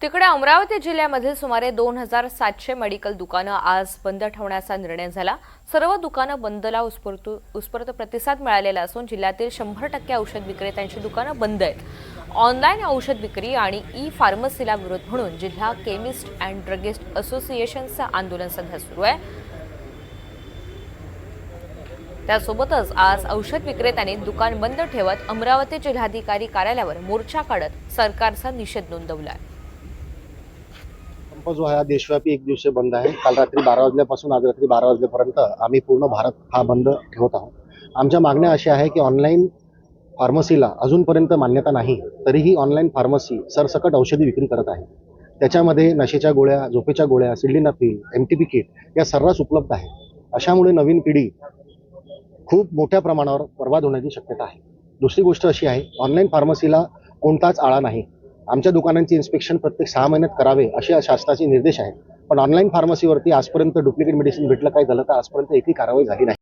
तिकडे अमरावती जिल्ह्यामध्ये सुमारे 2700 मेडिकल दुकानं आज बंद ठेवण्याचा निर्णय झाला। सर्व दुकानं बंदला उत्स्फूर्त प्रतिसाद मिळालेला असून जिल्ह्यातील 100% औषध विक्रेत्यांची दुकानं बंद आहेत। ऑनलाईन औषध विक्री आणि ई फार्मसीला विरोध म्हणून जिल्हा केमिस्ट अँड ड्रगिस्ट असोसिएशनचं आंदोलन सध्या सुरू आहे। त्यासोबतच आज औषध विक्रेत्यांनी दुकान बंद ठेवत अमरावती जिल्हाधिकारी कार्यालयावर मोर्चा काढत सरकारचा निषेध नोंदवला आहे। संप जो आहे देशव्यापी एक दिवसीय बंद आहे। काल रात्री 12 वाजल्यापासून आज रात्री 12 वाजल्यापर्यंत आम्ही पूर्ण भारत हा बंद ठेवत आहोत। आमच्या मागण्या अशा आहे की ऑनलाईन फार्मसीला अजूनपर्यंत मान्यता नाही, तरीही ऑनलाईन फार्मसी सरसकट औषधी विक्री करत आहे। त्याच्यामध्ये नशेच्या गोळ्या, झोपेच्या गोळ्या, सिल्डेनाफिल, एमटीपी किट या सर्रास उपलब्ध आहे। अशामुळे नवीन पिढी खूप मोठ्या प्रमाणावर बर्बाद होण्याची शक्यता आहे। दुसरी गोष्ट अशी आहे, ऑनलाईन फार्मसीला कोणताच आळा नाही। आमच्या दुकानांचे इन्स्पेक्शन प्रत्येक 6 महिन्यात करावे असे शासनाचे निर्देश आहेत, पण ऑनलाईन फार्मसीवरती आजपर्यंत डुप्लिकेट मेडिसिन भेटलं काय झालं तर आजपर्यंत एकही कारवाई झाली नाही।